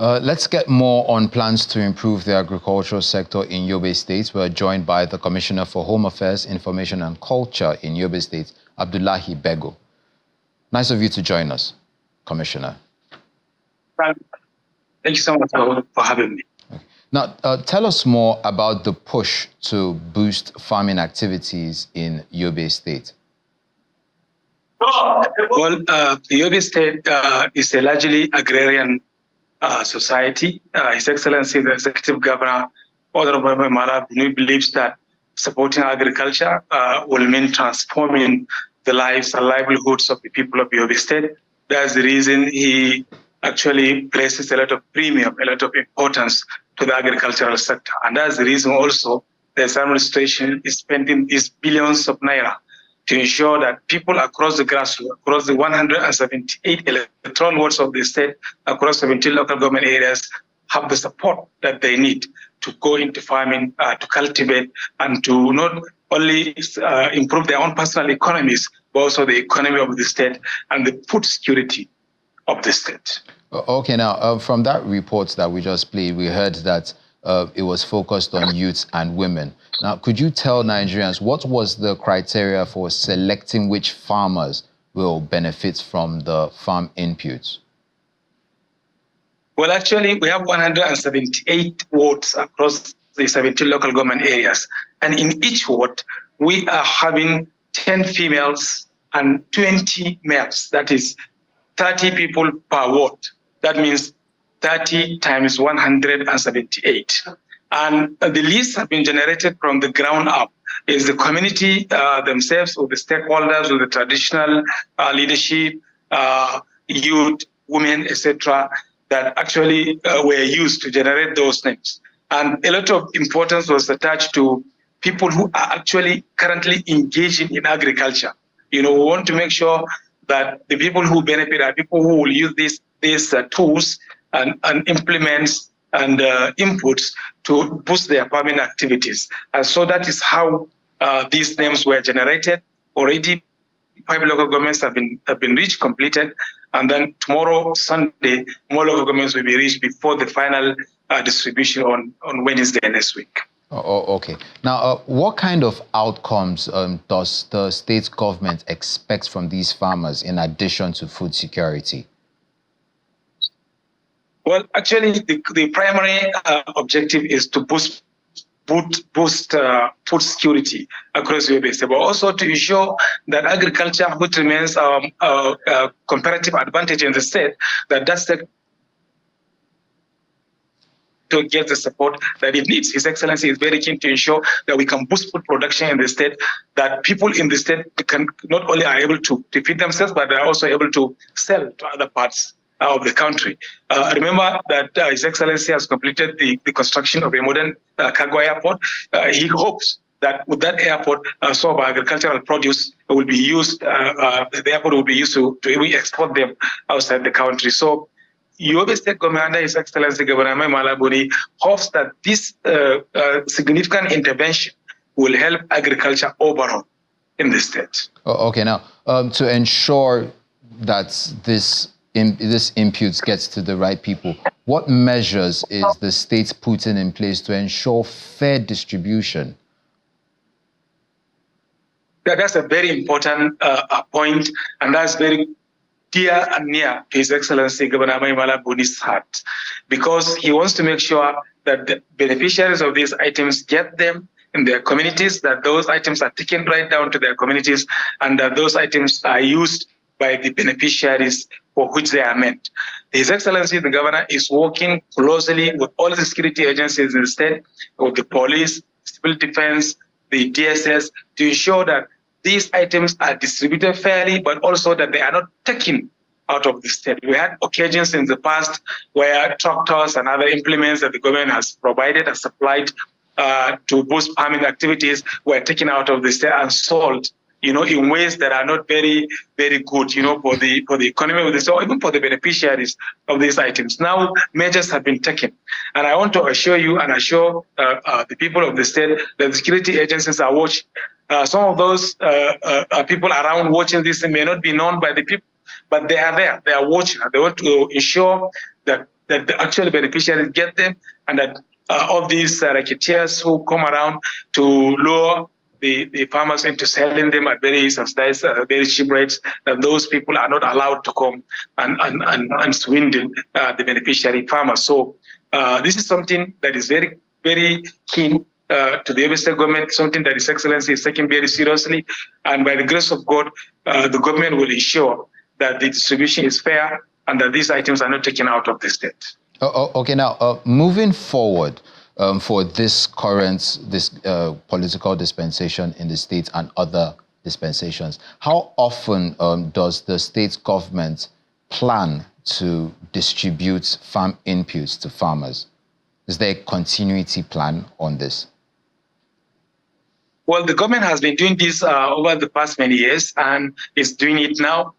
Let's get more on plans to improve the agricultural sector in Yobe State. We're joined by the Commissioner for Home Affairs, Information and Culture in Yobe State, Abdullahi Bego. Nice of you to join us, Commissioner. Thank you so much for having me. Okay. Now, tell us more about the push to boost farming activities in Yobe State. Well, Yobe State is a largely agrarian society. His Excellency, the Executive Governor, Honorable Malabuni, believes that supporting agriculture will mean transforming the lives and livelihoods of the people of Yobe State. That's the reason he actually places a lot of premium, a lot of importance to the agricultural sector. And that's the reason also the administration is spending these billions of naira to ensure that people across the grassroots, across the 178 electoral wards of the state, across 17 local government areas, have the support that they need to go into farming, to cultivate, and to not only improve their own personal economies, but also the economy of the state and the food security of the state. Okay, now, from that report that we just played, we heard that it was focused on youths and women. Now, could you tell Nigerians what was the criteria for selecting which farmers will benefit from the farm inputs? Well, actually, we have 178 wards across the 17 local government areas. And in each ward, we are having 10 females and 20 males. That is 30 people per ward. That means 30 times 178. And the lists have been generated from the ground up. Is the community themselves, or the stakeholders, or the traditional leadership, youth, women, etc., that actually were used to generate those names. And a lot of importance was attached to people who are actually currently engaging in agriculture. You know, we want to make sure that the people who benefit are people who will use these tools and implements and inputs to boost their farming activities. And so that is how these names were generated. Already 5 local governments have been reached, completed, and then tomorrow, Sunday, more local governments will be reached before the final distribution on Wednesday next week. Oh, okay. Now, what kind of outcomes does the state government expect from these farmers in addition to food security? Well, actually, the primary objective is to boost food security across Yobe State, but also to ensure that agriculture, which remains a comparative advantage in the state, that sector to get the support that it needs. His Excellency is very keen to ensure that we can boost food production in the state, that people in the state can not only are able to feed themselves, but they are also able to sell to other parts of the country. Remember that His Excellency has completed the construction of a modern cargo airport. He hopes that with that airport, some of our agricultural produce will be used, the airport will be used to export them outside the country. So Yobe State Government under His Excellency Governor Malabuni hopes that this significant intervention will help agriculture overall in the state. Okay, now, to ensure that this inputs gets to the right people, what measures is the state putting in place to ensure fair distribution? That's a very important point, and that's very dear and near to His Excellency Governor Malabuni's heart, because he wants to make sure that the beneficiaries of these items get them in their communities, that those items are taken right down to their communities, and that those items are used by the beneficiaries for which they are meant. His Excellency, the Governor, is working closely with all the security agencies in the state, with the police, civil defense, the DSS, to ensure that these items are distributed fairly, but also that they are not taken out of the state. We had occasions in the past where tractors and other implements that the government has provided and supplied to boost farming activities were taken out of the state and sold, you know, in ways that are not very, very good, you know, for the economy of the state, or even for the beneficiaries of these items. Now, measures have been taken. And I want to assure you and assure the people of the state that the security agencies are watching. Some of those people around watching this may not be known by the people, but they are there. They are watching. They want to ensure that that the actual beneficiaries get them, and that of these racketeers who come around to lure the farmers into selling them at very subsidized, very cheap rates, that those people are not allowed to come and swindle the beneficiary farmers. So this is something that is very, very keen to the Yobe State government, something that His Excellency is taking very seriously. And by the grace of God, the government will ensure that the distribution is fair and that these items are not taken out of the state. Okay, now moving forward for this current political dispensation in the state and other dispensations, how often does the state government plan to distribute farm inputs to farmers? Is there a continuity plan on this? Well, the government has been doing this over the past many years and is doing it now.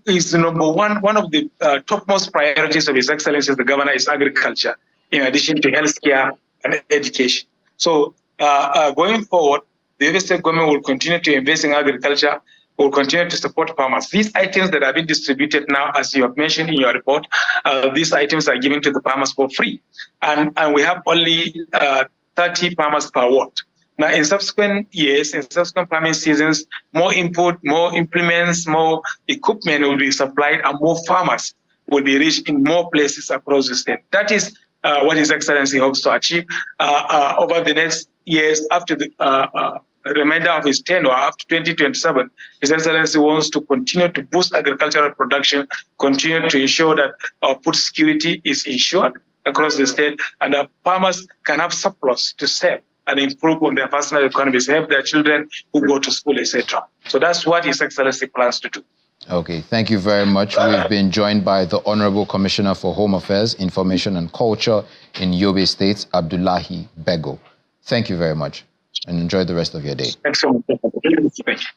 Is number one of the topmost priorities of His Excellency the Governor is agriculture, in addition to healthcare and education. So going forward, the Yobe State government will continue to invest in agriculture, will continue to support farmers. These items that have been distributed now, as you have mentioned in your report, these items are given to the farmers for free. And we have only 30 farmers per ward. Now, in subsequent years, in subsequent farming seasons, more input, more implements, more equipment will be supplied, and more farmers will be reached in more places across the state. That is what His Excellency hopes to achieve over the next years after the remainder of his tenure after 2027. His Excellency wants to continue to boost agricultural production, continue to ensure that our food security is ensured across the state, and that farmers can have surplus to sell and improve on their personal economies, help their children who go to school, etc. So that's what His Excellency plans to do. Okay, thank you very much. We've been joined by the Honorable Commissioner for Home Affairs, Information and Culture in Yobe State, Abdullahi Bego. Thank you very much and enjoy the rest of your day. Thanks so much.